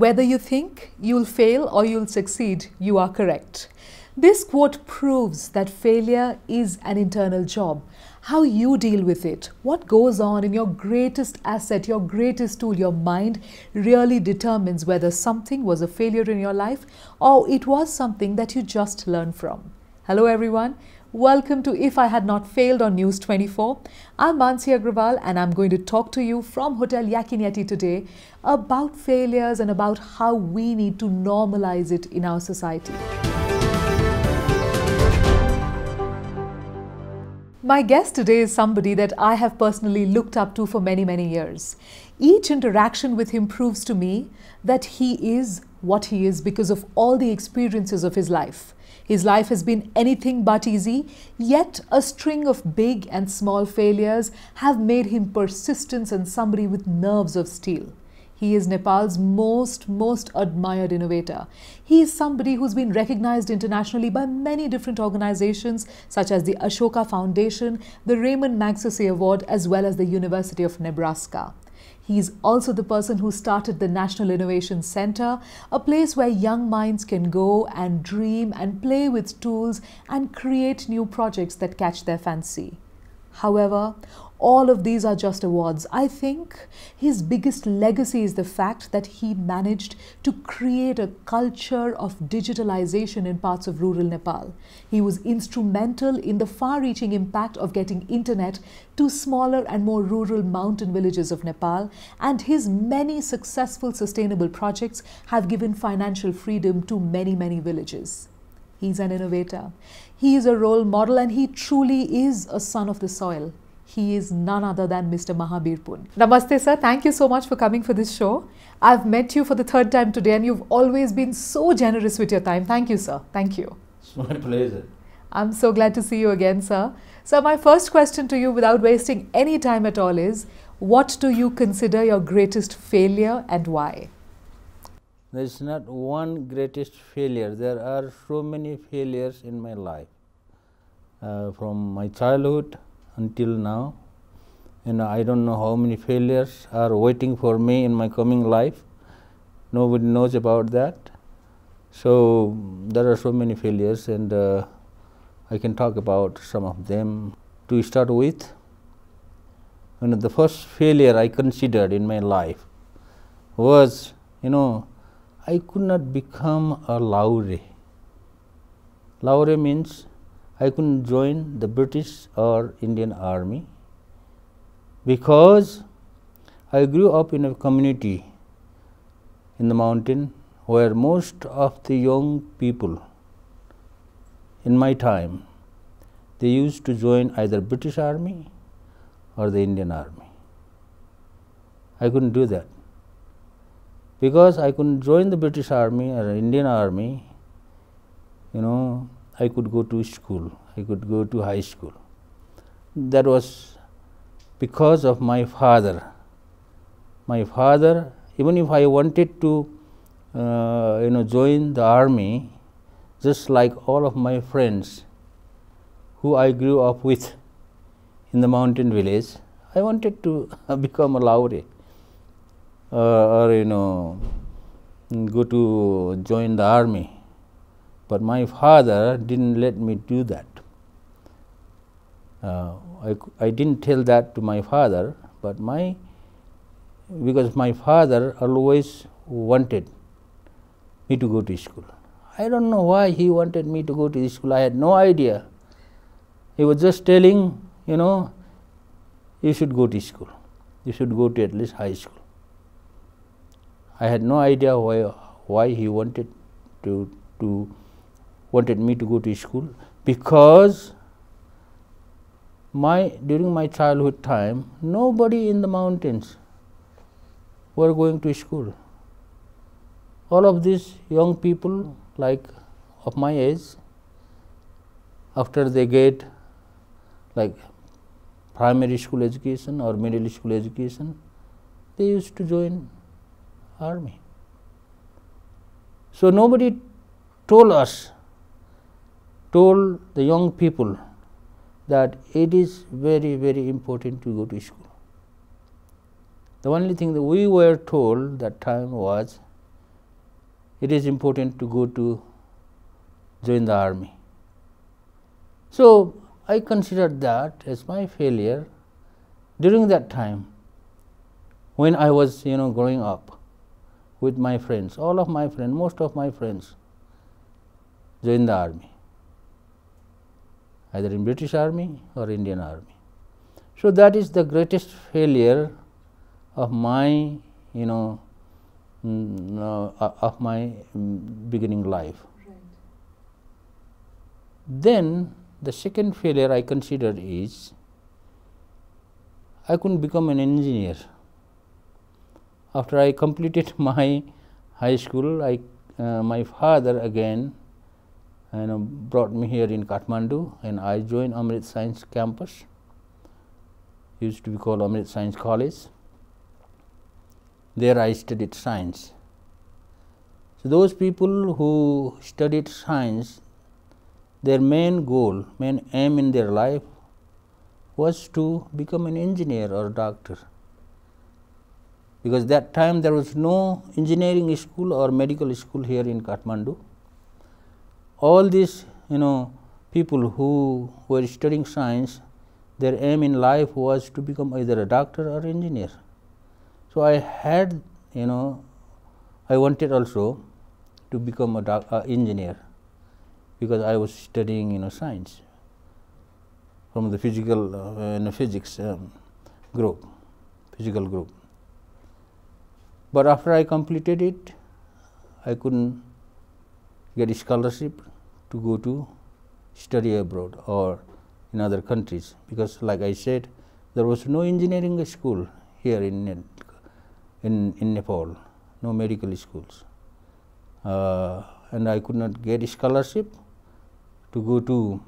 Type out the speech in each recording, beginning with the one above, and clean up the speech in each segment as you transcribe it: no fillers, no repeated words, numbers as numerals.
Whether you think you'll fail or you'll succeed, you are correct. This quote proves that failure is an internal job. How you deal with it, what goes on in your greatest asset, your greatest tool, your mind, really determines whether something was a failure in your life or it was something that you just learned from. Hello everyone. Welcome to If I Had Not Failed on News 24. I'm Mannsi Agrawal and I'm going to talk to you from Hotel Yakinyati today about failures and about how we need to normalize it in our society. My guest today is somebody that I have personally looked up to for many years. Each interaction with him proves to me that he is what he is because of all the experiences of his life. His life has been anything but easy, yet a string of big and small failures have made him persistent and somebody with nerves of steel. He is Nepal's most admired innovator. He is somebody who's been recognized internationally by many different organizations such as the Ashoka Foundation, the Raymond Magsaysay Award, as well as the University of Nebraska. He is also the person who started the National Innovation Center, a place where young minds can go and dream and play with tools and create new projects that catch their fancy. However, all of these are just awards. I think his biggest legacy is the fact that he managed to create a culture of digitalization in parts of rural Nepal. He was instrumental in the far-reaching impact of getting internet to smaller and more rural mountain villages of Nepal, and his many successful sustainable projects have given financial freedom to many villages. He's an innovator. He is a role model and he truly is a son of the soil. He is none other than Mr. Mahabir. Namaste sir, thank you so much for coming for this show. I've met you for the third time today and you've always been so generous with your time. Thank you sir, thank you. It's my pleasure. I'm so glad to see you again sir. So my first question to you without wasting any time at all is, what do you consider your greatest failure and why? There is not one greatest failure. There are so many failures in my life. From my childhood until now, and I don't know how many failures are waiting for me in my coming life. Nobody knows about that. So there are so many failures, and I can talk about some of them. To start with, the first failure I considered in my life was, I could not become a Laure. Laure means I couldn't join the British or Indian Army because I grew up in a community in the mountain where most of the young people in my time, they used to join either British Army or the Indian Army. I couldn't do that. Because I couldn't join the British Army or Indian Army, I could go to school, I could go to high school. That was because of my father. My father, even if I wanted to, join the army, just like all of my friends who I grew up with in the mountain village, I wanted to become a Laure. Or go to join the army, but my father didn't let me do that. I didn't tell that to my father, but because my father always wanted me to go to school. I don't know why he wanted me to go to school. I had no idea. He was just telling, you should go to school. You should go to at least high school. I had no idea why he wanted me to go to school, because during my childhood time, nobody in the mountains were going to school. All of these young people, like of my age, after they get like primary school education or middle school education, they used to join army. So nobody told the young people that it is very important to go to school. The only thing that we were told that time was it is important to go to join the army. So, I considered that as my failure during that time when I was growing up with my friends. All of my friends, most of my friends joined the army, either in British Army or Indian Army. So, that is the greatest failure of my beginning life. Right. Then the second failure I considered is I couldn't become an engineer. After I completed my high school, my father again brought me here in Kathmandu, and I joined Amrit Science Campus, used to be called Amrit Science College. There I studied science. So, those people who studied science, their main goal, main aim in their life was to become an engineer or doctor, because that time there was no engineering school or medical school here in Kathmandu. All these people who were studying science, their aim in life was to become either a doctor or engineer. So, I had I wanted also to become a engineer, because I was studying science from the physical physics group, physical group. But after I completed it, I couldn't get a scholarship to go to study abroad or in other countries, because like I said, there was no engineering school here in Nepal, no medical schools, and I could not get a scholarship to go to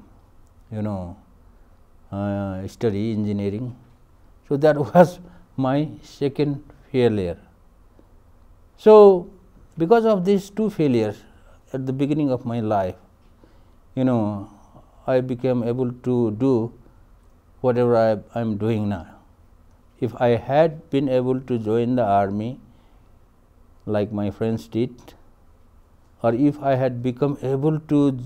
study engineering. So, that was my second failure. So, because of these two failures at the beginning of my life, I became able to do whatever I am doing now. If I had been able to join the army like my friends did, or if I had become able to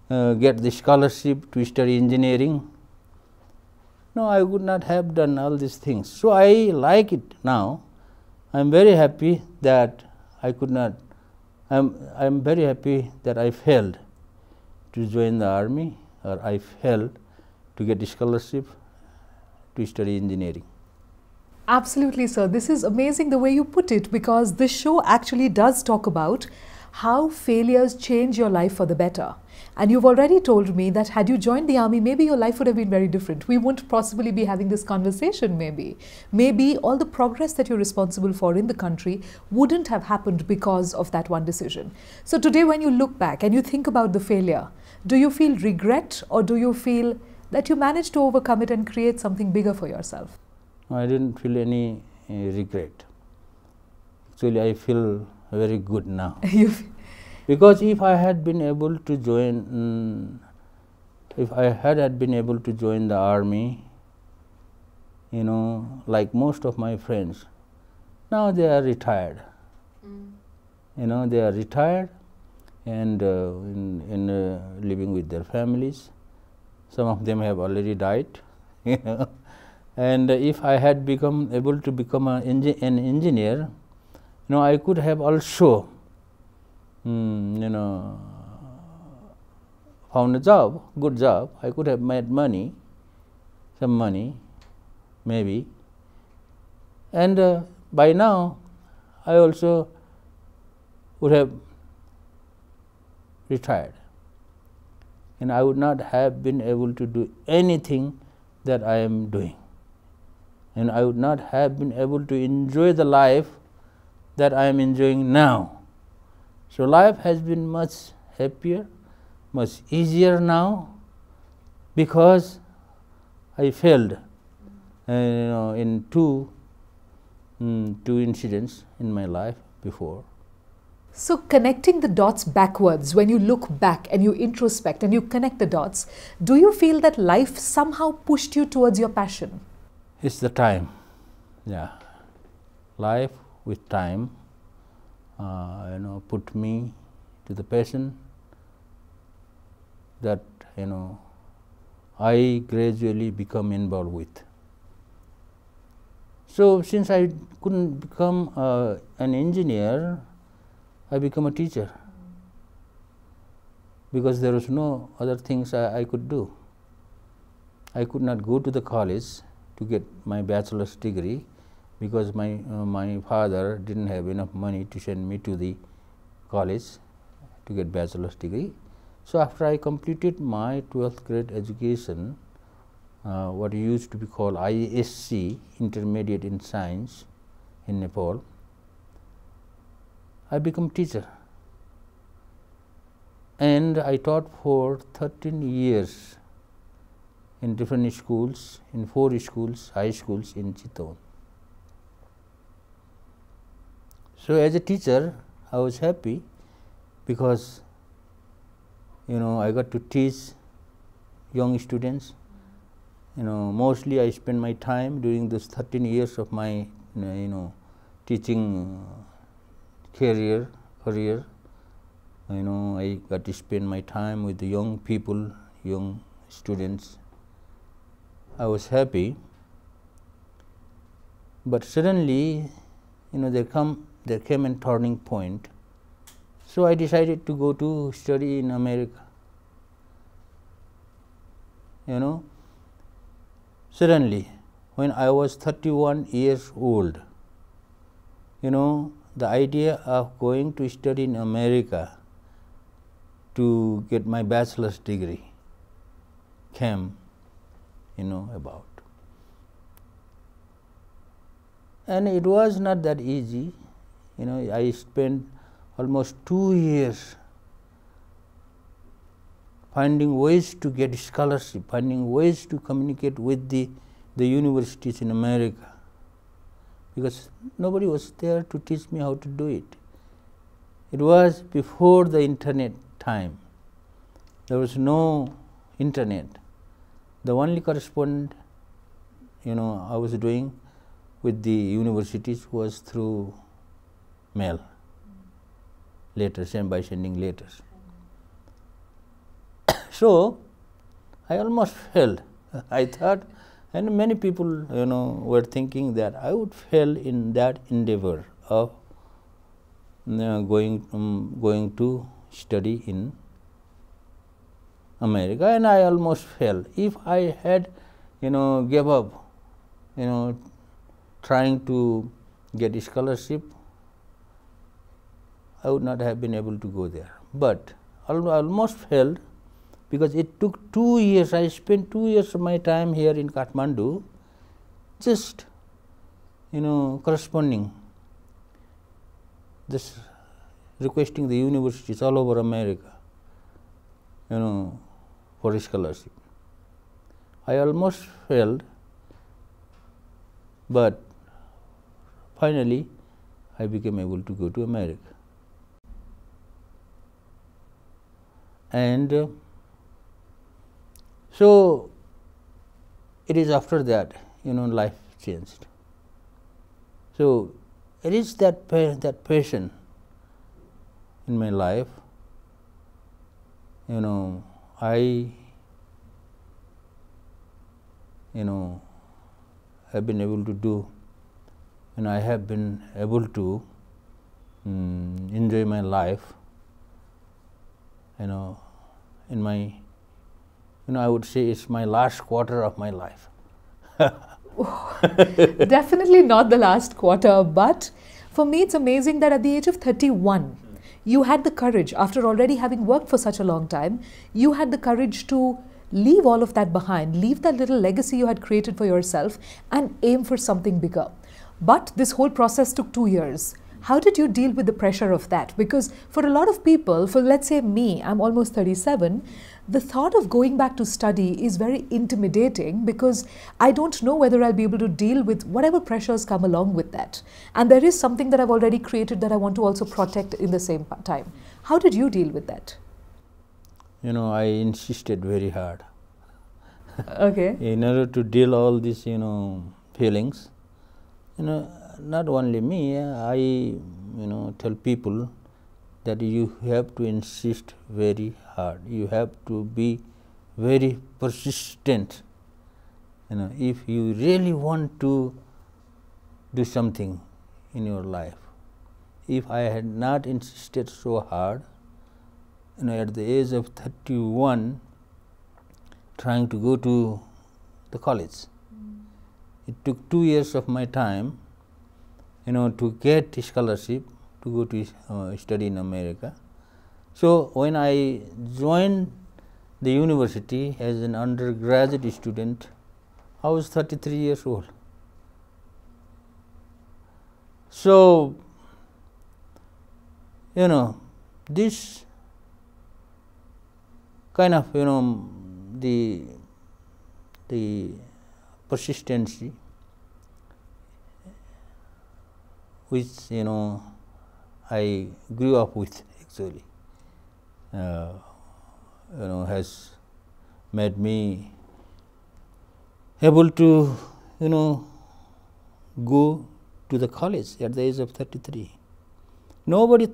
get the scholarship to study engineering, no, I would not have done all these things. So, I like it now. I am very happy that I could not, I am very happy that I failed to join the army, or I failed to get a scholarship to study engineering. Absolutely, sir. This is amazing the way you put it, because this show actually does talk about how failures change your life for the better. And you've already told me that had you joined the army, maybe your life would have been very different. We wouldn't possibly be having this conversation maybe. Maybe all the progress that you're responsible for in the country wouldn't have happened because of that one decision. So today when you look back and you think about the failure, do you feel regret, or do you feel that you managed to overcome it and create something bigger for yourself? I didn't feel any regret. Actually, I feel very good now. Because if I had been able to join, if I had been able to join the army, like most of my friends, now they are retired. They are retired and living with their families. Some of them have already died. And if I had become able to become an engineer, I could have also found a job, good job. I could have made money, some money maybe, and by now I also would have retired, and I would not have been able to do anything that I am doing, and I would not have been able to enjoy the life that I am enjoying now. So, life has been much happier, much easier now, because I failed in two incidents in my life before. So connecting the dots backwards, when you look back and you introspect and you connect the dots, do you feel that life somehow pushed you towards your passion? It's the time, yeah. Life with time, put me to the passion that I gradually become involved with. So, since I couldn't become an engineer, I became a teacher, because there was no other things I could do. I could not go to the college to get my bachelor's degree, because my father didn't have enough money to send me to the college to get bachelor's degree. So, after I completed my 12th grade education, what used to be called ISC, Intermediate in Science, in Nepal, I became teacher, and I taught for 13 years in different schools, in 4 schools, high schools in Chittagong. So, as a teacher, I was happy, because I got to teach young students. Mostly I spent my time during this 13 years of my teaching career. I got to spend my time with the young people, young students. I was happy, but suddenly there came a turning point. So, I decided to go to study in America. Suddenly, when I was 31 years old, the idea of going to study in America to get my bachelor's degree came about. And it was not that easy. I spent almost 2 years finding ways to get scholarship, finding ways to communicate with the universities in America, because nobody was there to teach me how to do it. It was before the internet time. There was no internet. The only correspondence I was doing with the universities was through mail, letters, and by sending letters. So, I almost failed. I thought, and many people were thinking that I would fail in that endeavor of going to study in America, and I almost failed. If I had gave up trying to get a scholarship, I would not have been able to go there. But I almost failed, because it took 2 years. I spent 2 years of my time here in Kathmandu just corresponding, just requesting the universities all over America for a scholarship. I almost failed, but finally I became able to go to America. And so, it is after that life changed. So, it is that passion in my life. I have been able to do, I have been able to enjoy my life in my I would say it's my last quarter of my life. Definitely not the last quarter, but for me it's amazing that at the age of 31, you had the courage, after already having worked for such a long time, you had the courage to leave all of that behind, leave that little legacy you had created for yourself and aim for something bigger. But this whole process took 2 years. How did you deal with the pressure of that? Because for a lot of people, for let's say me, I'm almost 37, the thought of going back to study is very intimidating, because I don't know whether I'll be able to deal with whatever pressures come along with that. And there is something that I've already created that I want to also protect in the same time. How did you deal with that? I insisted very hard. Okay. In order to deal all these, feelings, not only me, I, tell people that you have to insist very hard. You have to be very persistent. If you really want to do something in your life. If I had not insisted so hard, at the age of 31, trying to go to the college. It took 2 years of my time, to get a scholarship to go to study in America. So when I joined the university as an undergraduate student, I was 33 years old. So, this kind of, the persistency which, I grew up with actually, has made me able to, go to the college at the age of 33. Nobody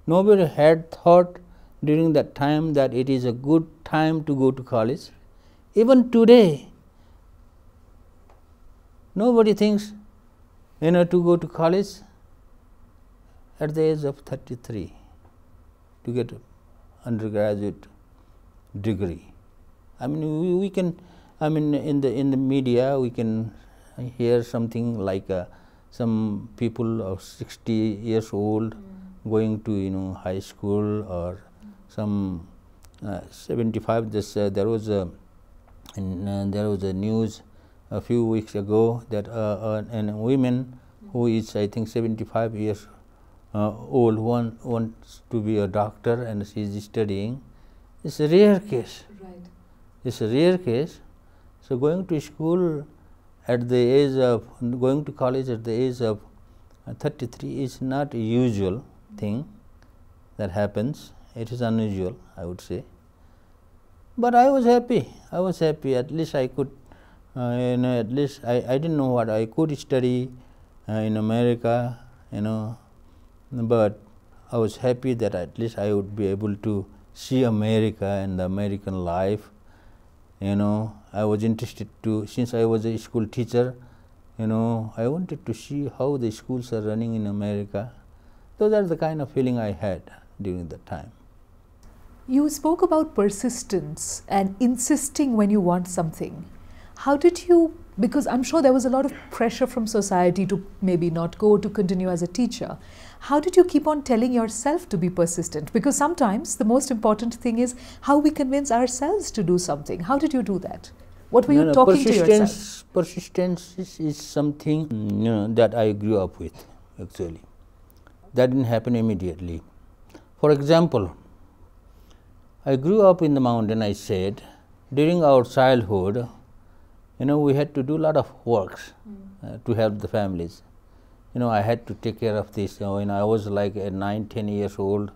nobody had thought during that time that it is a good time to go to college. Even today, nobody thinks, to go to college at the age of 33 to get an undergraduate degree. I mean, we can, in the media, we can hear something like some people of 60 years old going to high school, or some 75. There was a news a few weeks ago that a woman who is, I think, 75 years old wants to be a doctor, and she is studying. It's a rare case. Right. It's a rare case. So going to school at the age of, going to college at the age of 33 is not a usual thing that happens. It is unusual, I would say. But I was happy. I was happy. At least I could, at least I didn't know what I could study in America, but I was happy that at least I would be able to see America and the American life. I was interested to, since I was a school teacher, I wanted to see how the schools are running in America. Those are the kind of feeling I had during that time. You spoke about persistence and insisting when you want something. How did you, because I'm sure there was a lot of pressure from society to maybe not go, to continue as a teacher. How did you keep on telling yourself to be persistent? Because sometimes the most important thing is how we convince ourselves to do something. How did you do that? What were you talking to yourself? Persistence is something that I grew up with, actually. That didn't happen immediately. For example, I grew up in the mountain, I said. During our childhood, we had to do a lot of works to help the families. I had to take care of this. When I was like 9-10 years old,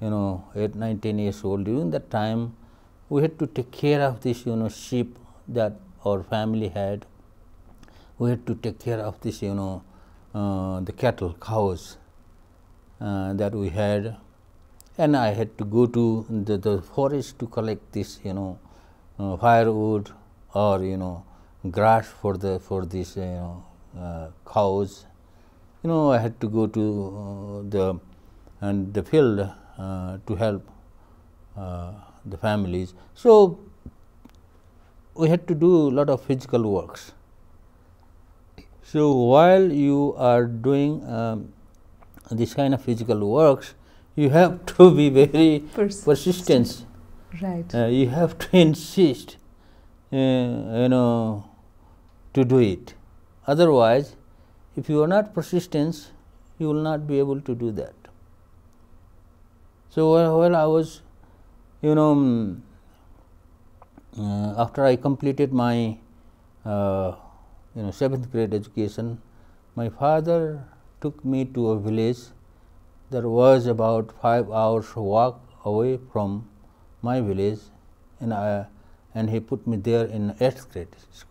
8-9-10 years old, during that time, we had to take care of this, sheep that our family had. We had to take care of this, the cattle, cows that we had. And I had to go to the forest to collect this, firewood or, grass for these, cows. I had to go to the field to help the families. So we had to do a lot of physical works. So while you are doing this kind of physical works, you have to be very persistent. Right. You have to insist, to do it. Otherwise, if you are not persistent, you will not be able to do that. So while I was, after I completed my 7th grade education, my father took me to a village that was about 5 hours walk away from my village, and he put me there in 8th grade school.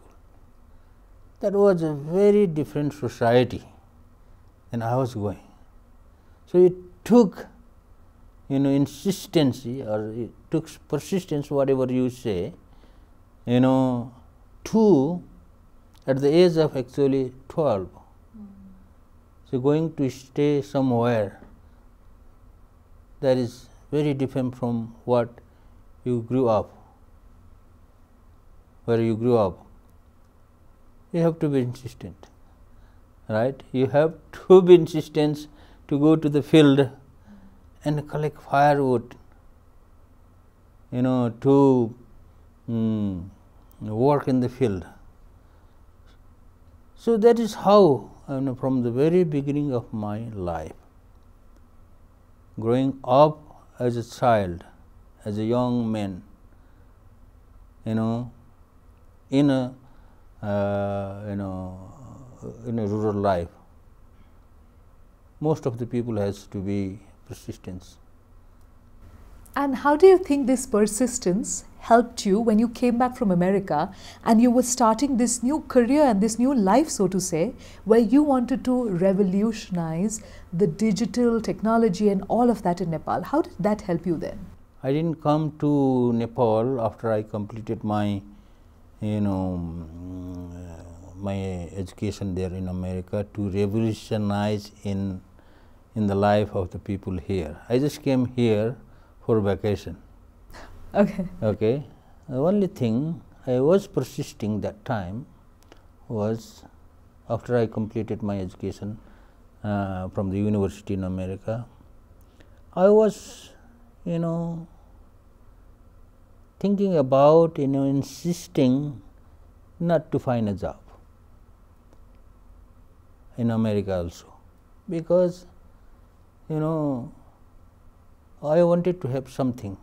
That was a very different society, and I was going. So it took insistency, or it took persistence, whatever you say, to at the age of actually 12. So, going to stay somewhere that is very different from what you grew up, where you grew up. You have to be insistent, right? You have to be insistent to go to the field and collect firewood, to work in the field. So, that is how from the very beginning of my life, growing up as a child, as a young man, in a rural life, most of the people has to be persistence. And how do you think this persistence helped you when you came back from America and you were starting this new career and this new life, so to say, where you wanted to revolutionize the digital technology and all of that in Nepal? How did that help you then? I didn't come to Nepal after I completed my my education there in America to revolutionize in the life of the people here. I just came here for vacation. Okay. Okay. The only thing I was persisting that time was, after I completed my education from the university in America, I was thinking about insisting not to find a job in America also, because I wanted to have something,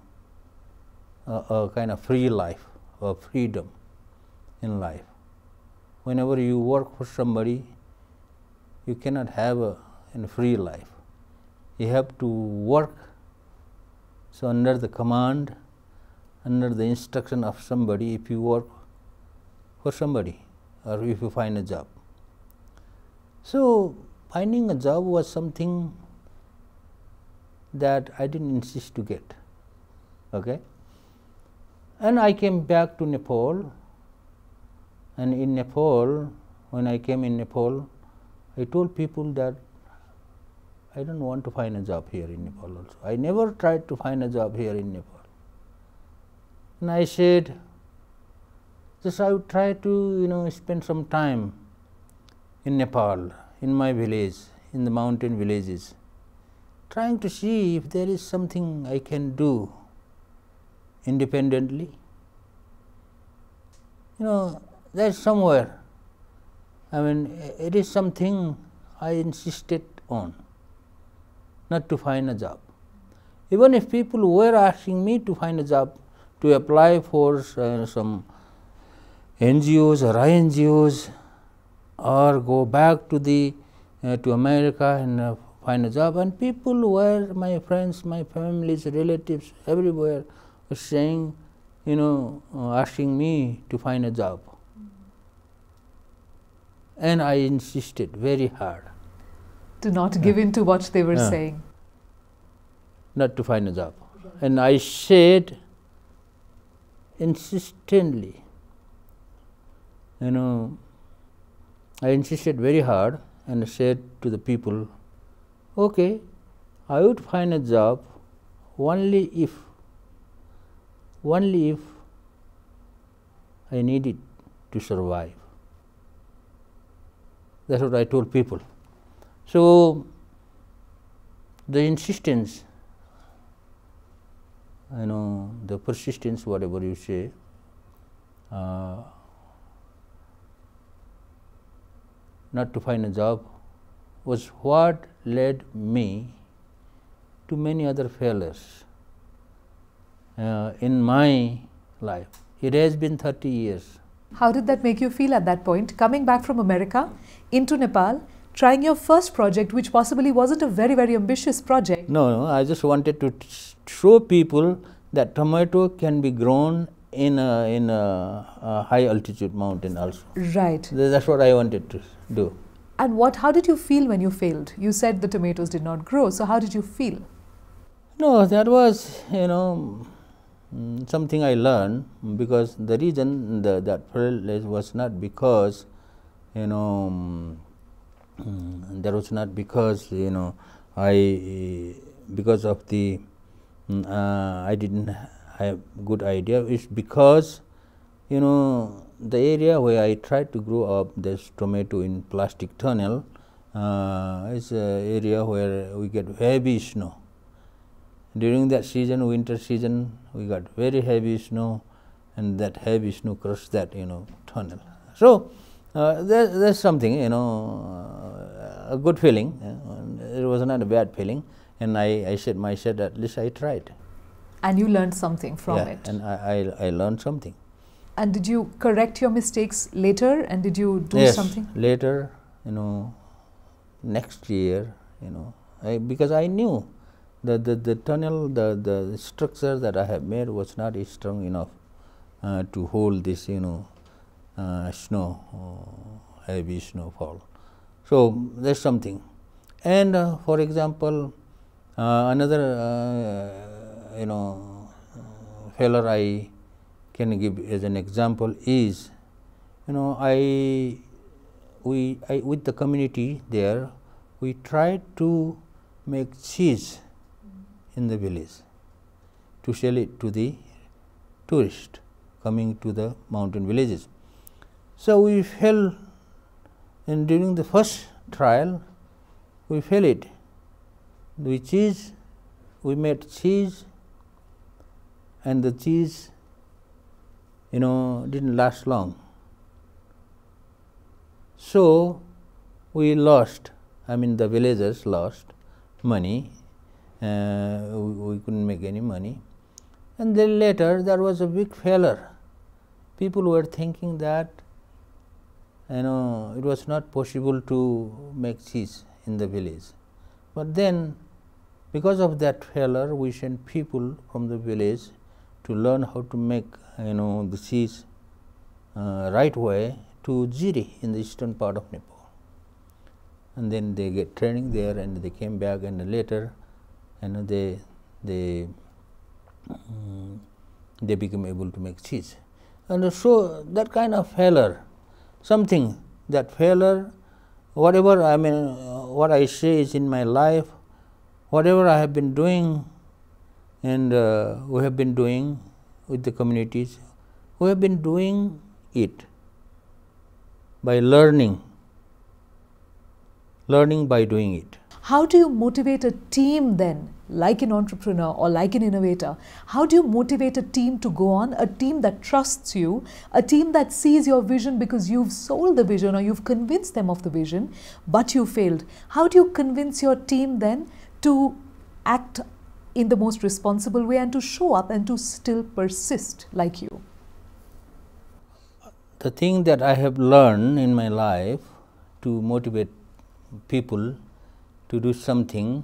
a kind of free life or freedom in life. Whenever you work for somebody, you cannot have a free life. You have to work under the command, under the instruction of somebody, if you work for somebody or if you find a job. So, finding a job was something that I didn't insist to get. Okay? And I came back to Nepal, and in Nepal, when I came in Nepal, I told people that I don't want to find a job here in Nepal also. I never tried to find a job here in Nepal. And I said, just I would try to spend some time in Nepal, in my village, in the mountain villages, trying to see if there is something I can do independently. There's somewhere. I mean, it is something I insisted on, not to find a job. Even if people were asking me to find a job, to apply for some NGOs or INGOs, or go back to to America and find a job, and people were, my friends, my families, relatives, everywhere were saying, asking me to find a job. And I insisted very hard to not give in to what they were saying. Not to find a job. And I said insistently, I insisted very hard and said to the people, okay, I would find a job only if I need it to survive. That's what I told people. So, the insistence, the persistence, whatever you say, not to find a job, was what led me to many other failures in my life. It has been 30 years. How did that make you feel at that point, coming back from America into Nepal, trying your first project, which possibly wasn't a very, very ambitious project? No, I just wanted to show people that tomato can be grown in a high altitude mountain also. Right. That's what I wanted to do. And how did you feel when you failed? You said the tomatoes did not grow, so how did you feel? No, that was, something I learned, because the reason that failed was not because, that was not because, because of the I didn't have good idea. It's because, the area where I tried to grow up this tomato in plastic tunnel is an area where we get heavy snow. During that season, winter season, we got very heavy snow, and that heavy snow crushed that tunnel. So there's something, a good feeling. It was not a bad feeling, and I said myself, at least I tried. And you learned something from it. And I learned something. And did you correct your mistakes later, and did you do something? Later, next year, because I knew that the tunnel, the structure that I have made was not strong enough to hold this, snow, heavy snowfall. So there's something. And for example, another failure I can give as an example is, with the community there, we tried to make cheese in the village to sell it to the tourists coming to the mountain villages. So we failed, and during the first trial we failed it. We made cheese, and the cheese didn't last long. So we lost, the villagers lost money. We couldn't make any money, and then later there was a big failure. People were thinking that it was not possible to make cheese in the village, but then because of that failure, we sent people from the village to learn how to make the cheese right way to Jiri in the eastern part of Nepal, and then they get training there, and they came back, and later they became able to make cheese. And so that kind of failure, whatever what I say is in my life, whatever I have been doing, and we have been doing with the communities, we have been doing it by learning by doing it. How do you motivate a team then, like an entrepreneur or like an innovator? How do you motivate a team to go on, a team that trusts you, a team that sees your vision because you've sold the vision or you've convinced them of the vision, but you failed? How do you convince your team then to act in the most responsible way and to show up and to still persist like you? The thing that I have learned in my life to motivate people to do something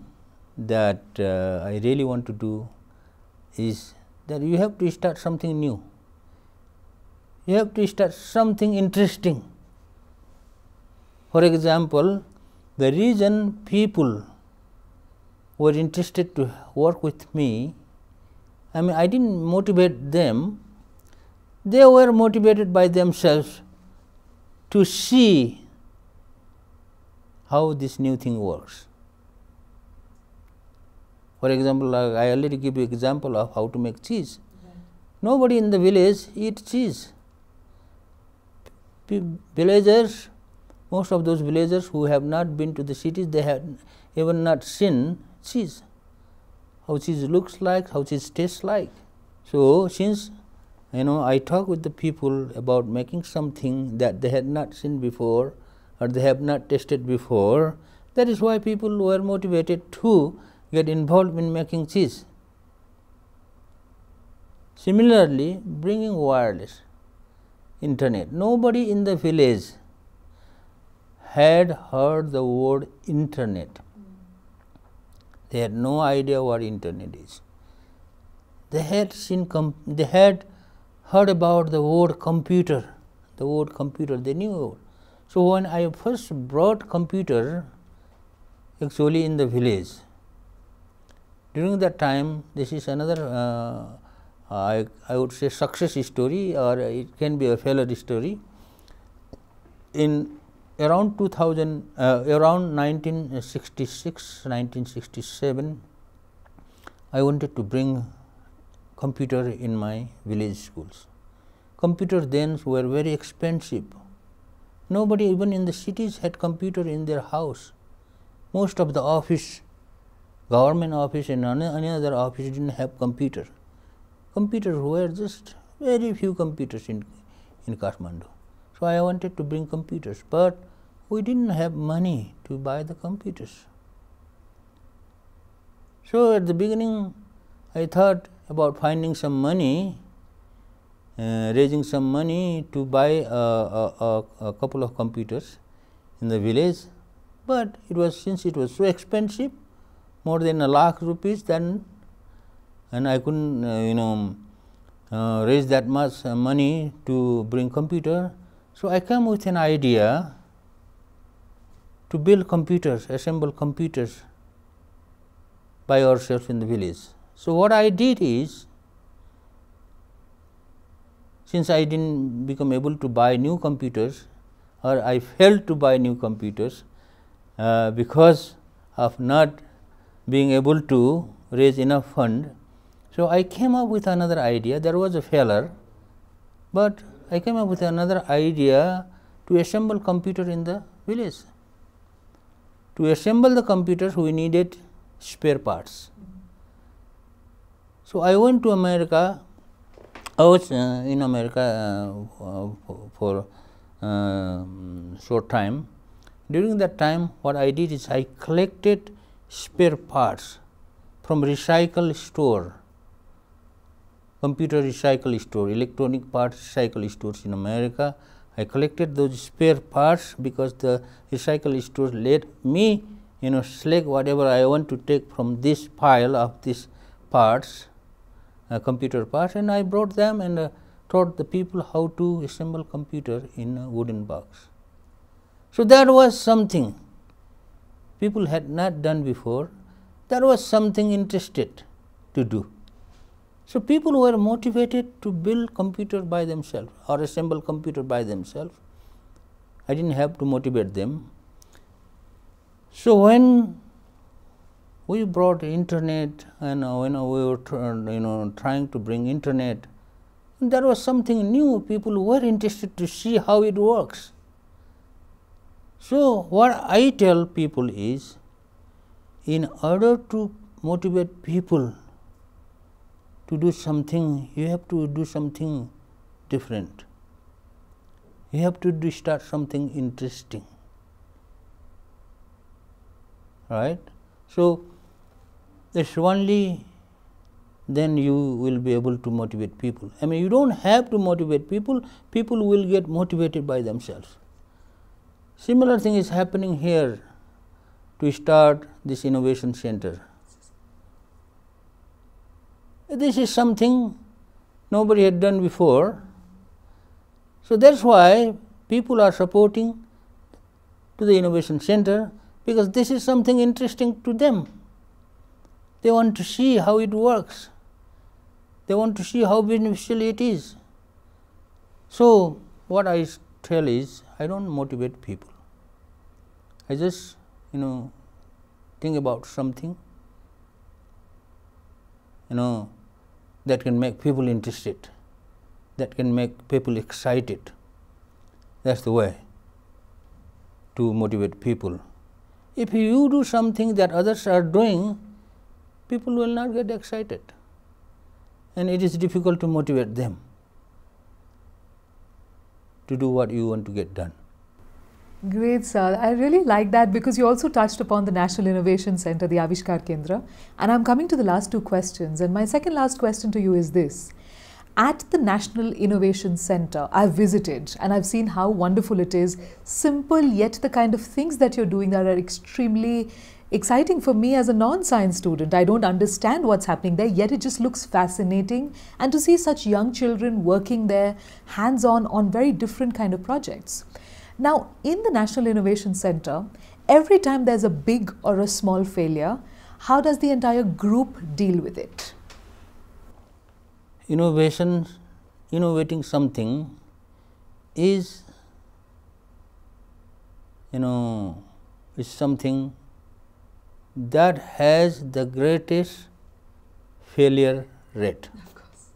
that I really want to do is that you have to start something new. You have to start something interesting. For example, the reason people were interested to work with me, I didn't motivate them, they were motivated by themselves to see how this new thing works. For example, I already give you example of how to make cheese. Nobody in the village eats cheese. Villagers, most of those villagers who have not been to the cities, they have even not seen cheese, how cheese looks like, how cheese tastes like. So since I talk with the people about making something that they had not seen before or they have not tasted before, that is why people were motivated to get involved in making cheese. Similarly, bringing wireless internet. Nobody in the village had heard the word internet. They had no idea what internet is. They had heard about the word computer. The word computer they knew. So when I first brought computer actually in the village, during that time, this is another I would say success story, or it can be a failure story. In around 1966, 1967, I wanted to bring computer in my village schools. Computers then were very expensive. Nobody even in the cities had computer in their house. Most of the office, government office and any other office didn't have computer. Computers were just very few computers in Kathmandu. So I wanted to bring computers, but we didn't have money to buy the computers. So at the beginning, I thought about finding some money, raising some money to buy a couple of computers in the village, but since it was so expensive, more than ₹1,00,000, then, and I couldn't raise that much money to bring computer. So I came with an idea to build computers, assemble computers by ourselves in the village. So what I did is, since I didn't become able to buy new computers, or I failed to buy new computers because of not being able to raise enough fund. So I came up with another idea. There was a failure, but I came up with another idea to assemble computer in the village. To assemble the computers, we needed spare parts. So I went to America. I was in America for short time. During that time, what I did is I collected spare parts from recycle store, computer recycle store, electronic parts recycle stores in America. I collected those spare parts because the recycle stores let me select whatever I want to take from this pile of these parts, computer parts, and I brought them and taught the people how to assemble computer in a wooden box. So that was something people had not done before. That was something interested to do. So people were motivated to build computer by themselves or assemble computer by themselves. I didn't have to motivate them. So when we brought internet, and when we were trying to bring internet, there was something new. People were interested to see how it works. So what I tell people is, in order to motivate people to do something, you have to do something different. You have to start something interesting, right? So it's only then you will be able to motivate people. I mean, you don't have to motivate people, people will get motivated by themselves. Similar thing is happening here to start this innovation center. This is something nobody had done before. So that's why people are supporting to the innovation center, because this is something interesting to them. They want to see how it works. They want to see how beneficial it is. So what I tell is, I don't motivate people. I just think about something that can make people interested, that can make people excited. That's the way to motivate people. If you do something that others are doing, people will not get excited, and it is difficult to motivate them to do what you want to get done. Great, sir. I really like that, because you also touched upon the National Innovation Center, the Avishkar Kendra. And I'm coming to the last two questions. And my second last question to you is this. At the National Innovation Center, I've visited and I've seen how wonderful it is. Simple, yet the kind of things that you're doing that are extremely exciting for me as a non-science student. I don't understand what's happening there, yet it just looks fascinating. And to see such young children working there, hands-on, on very different kind of projects. Now, in the National Innovation Center, every time there's a big or a small failure, how does the entire group deal with it? Innovating something is, is something that has the greatest failure rate. Of course.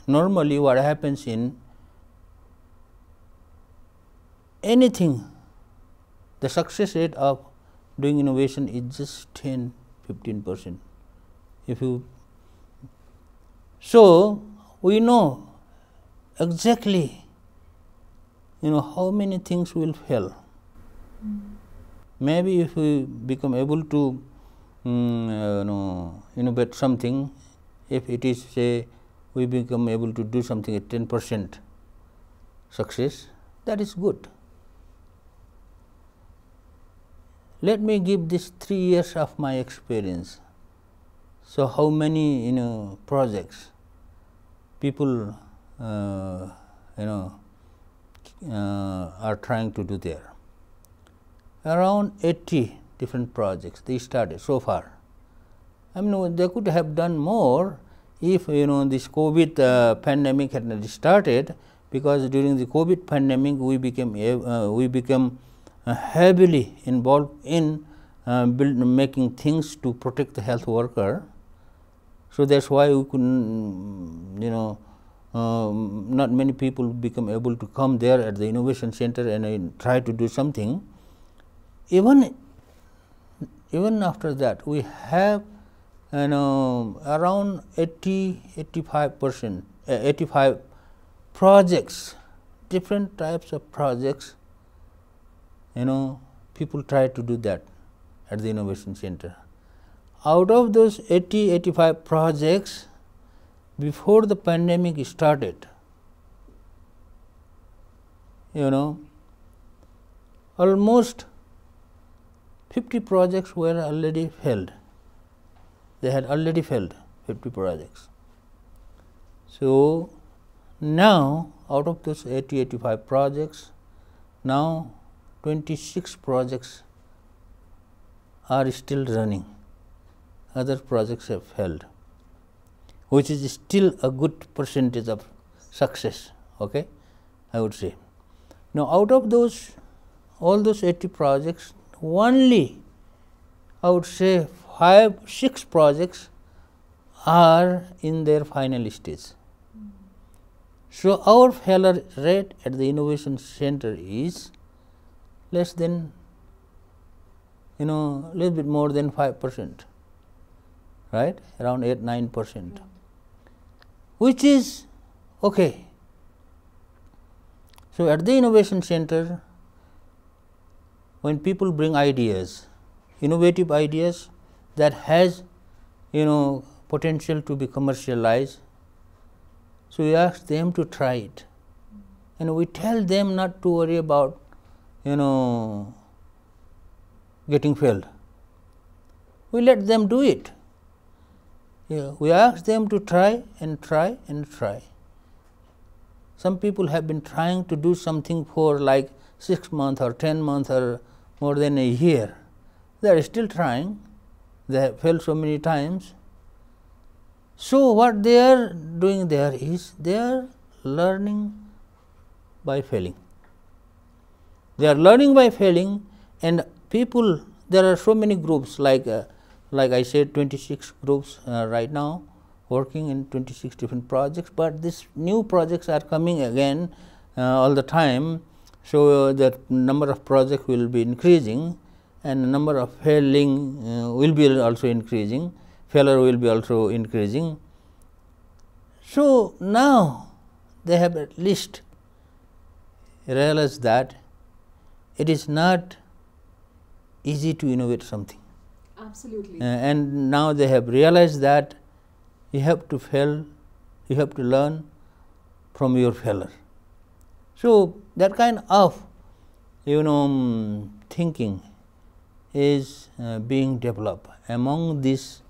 Normally what happens in anything, the success rate of doing innovation is just 10-15%. So we know exactly how many things will fail. Maybe if we become able to innovate something, if it is, say, we become able to do something at 10% success, that is good. Let me give this 3 years of my experience. So how many projects people are trying to do there? Around 80 different projects they started so far. I mean, they could have done more if this COVID pandemic had not started, because during the COVID pandemic we became heavily involved in making things to protect the health worker. So that's why we couldn't, not many people become able to come there at the innovation center and try to do something. Even after that, we have around 85 projects, different types of projects. People try to do that at the innovation center. Out of those 85 projects, before the pandemic started, almost 50 projects were already failed. They had already failed 50 projects. So now, out of those 85 projects, now 26 projects are still running. Other projects have failed, which is still a good percentage of success, okay, I would say. Now, out of all those 80 projects, only I would say 5-6 projects are in their final stage. So our failure rate at the innovation center is less than, little bit more than 5%, right, around 8-9%, which is okay. So at the innovation center, when people bring ideas, innovative ideas that has potential to be commercialized, so we ask them to try it, and we tell them not to worry about getting failed. We let them do it. We ask them to try and try and try. Some people have been trying to do something for like 6 months or 10 months or more than a year. They are still trying. They have failed so many times. So what they are doing there is they are learning by failing. They are learning by failing, and people, there are so many groups, like I said, 26 groups right now working in 26 different projects, but these new projects are coming again all the time. So the number of projects will be increasing, and the number of failing will be also increasing, failure will be also increasing. So now they have at least realized that it is not easy to innovate something. Absolutely. And now they have realized that you have to fail, you have to learn from your failure. So that kind of thinking is being developed among these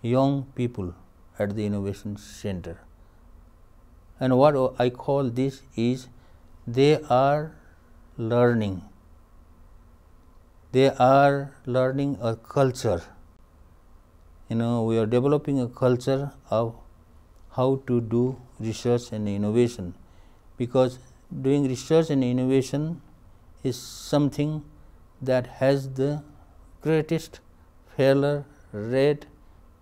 young people at the innovation center. And what I call this is they are learning. They are learning a culture. We are developing a culture of how to do research and innovation, because doing research and innovation is something that has the greatest failure rate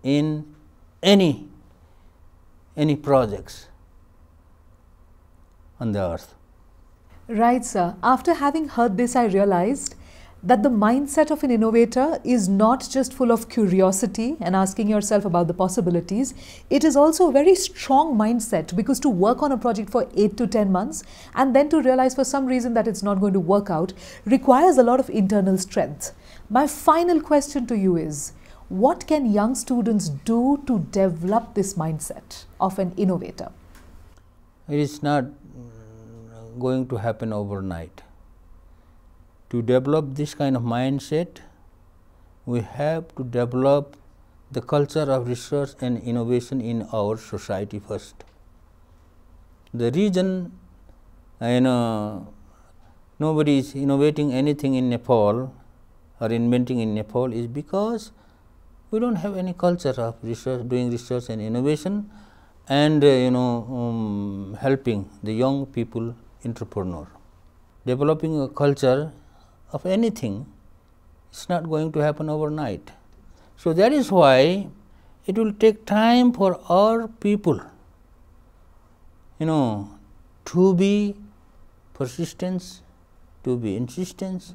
in any projects on the earth. Right, sir. After having heard this, I realized that the mindset of an innovator is not just full of curiosity and asking yourself about the possibilities. It is also a very strong mindset, because to work on a project for 8 to 10 months and then to realize for some reason that it's not going to work out requires a lot of internal strength. My final question to you is, what can young students do to develop this mindset of an innovator? It is not going to happen overnight. To develop this kind of mindset, we have to develop the culture of research and innovation in our society first. The reason nobody is innovating anything in Nepal or inventing in Nepal is because we don't have any culture of research, doing research and innovation, and helping the young people entrepreneur. Developing a culture of anything is not going to happen overnight. So that is why it will take time for our people, to be persistent, to be insistent,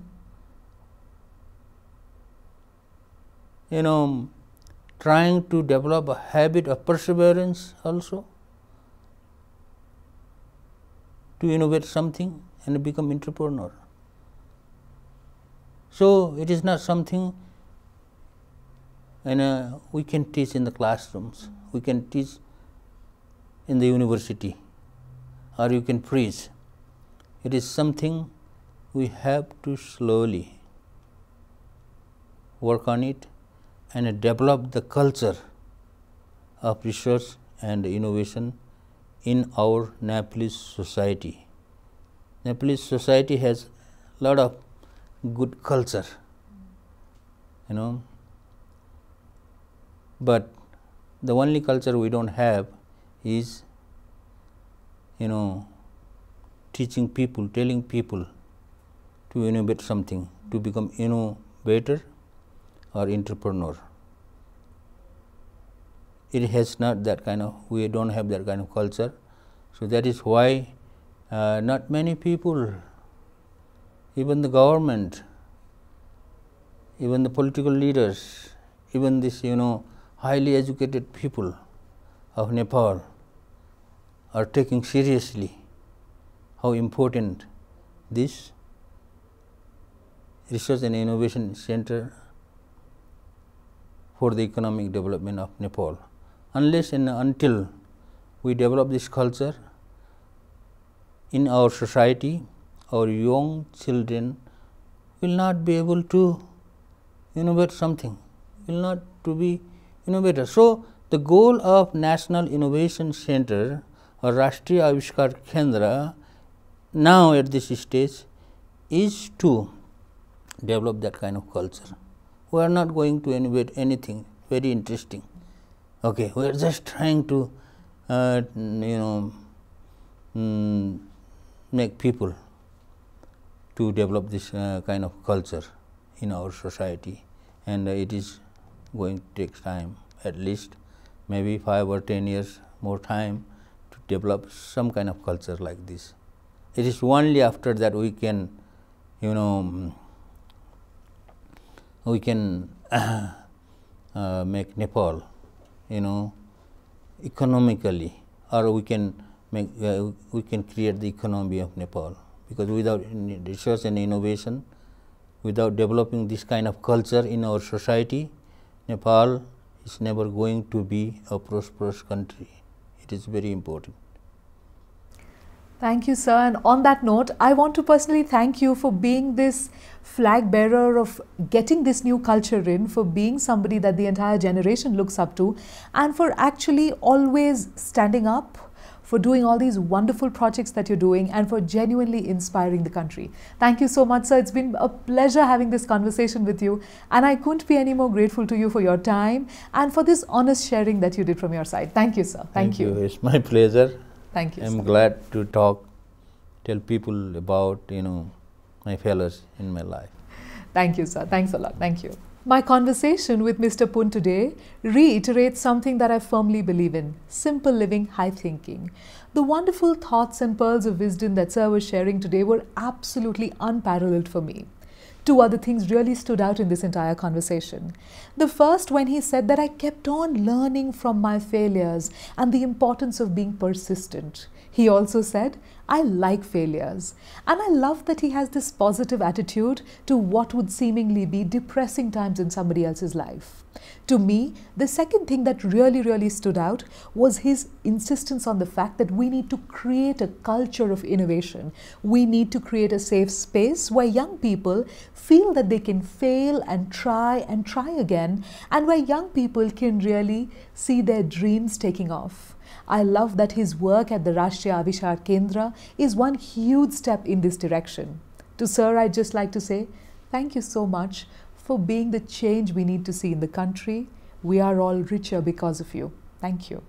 trying to develop a habit of perseverance also, to innovate something and become entrepreneur. So it is not something we can teach in the classrooms, we can teach in the university, or you can preach. It is something we have to slowly work on it and develop the culture of research and innovation in our Nepalese society. Nepalese society has a lot of good culture, but the only culture we don't have is, teaching people, telling people to innovate something, to become innovator or entrepreneur. It has not that kind of, we don't have that kind of culture. So that is why not many people, even the government, even the political leaders, even this highly educated people of Nepal are taking seriously how important this research and innovation center for the economic development of Nepal. Unless and until we develop this culture in our society, our young children will not be able to innovate something, will not to be innovators. So the goal of National Innovation Center or Rashtriya Avishkar Kendra now at this stage is to develop that kind of culture. We are not going to innovate anything very interesting. Okay, we are just trying to make people to develop this kind of culture in our society, and it is going to take time, at least maybe 5 or 10 years more time to develop some kind of culture like this. It is only after that we can make Nepal economically, or we can create the economy of Nepal, because without research and innovation, without developing this kind of culture in our society, Nepal is never going to be a prosperous country. It is very important. Thank you, sir. And on that note, I want to personally thank you for being this flag bearer of getting this new culture in, for being somebody that the entire generation looks up to, and for actually always standing up for doing all these wonderful projects that you're doing, and for genuinely inspiring the country. Thank you so much, sir. It's been a pleasure having this conversation with you, and I couldn't be any more grateful to you for your time and for this honest sharing that you did from your side. Thank you, sir. Thank you. It's my pleasure. Thank you, I'm sir. glad to tell people about, my failures in my life. Thank you, sir. Thanks a lot. Thank you. My conversation with Mr. Pun today reiterates something that I firmly believe in: simple living, high thinking. The wonderful thoughts and pearls of wisdom that sir was sharing today were absolutely unparalleled for me. Two other things really stood out in this entire conversation. The first, when he said that I kept on learning from my failures and the importance of being persistent. He also said, I like failures. And I love that he has this positive attitude to what would seemingly be depressing times in somebody else's life. To me, the second thing that really stood out was his insistence on the fact that we need to create a culture of innovation. We need to create a safe space where young people feel that they can fail and try again, and where young people can really see their dreams taking off. I love that his work at the Rashtriya Avishar Kendra is one huge step in this direction. To sir, I'd just like to say, thank you so much for being the change we need to see in the country. We are all richer because of you. Thank you.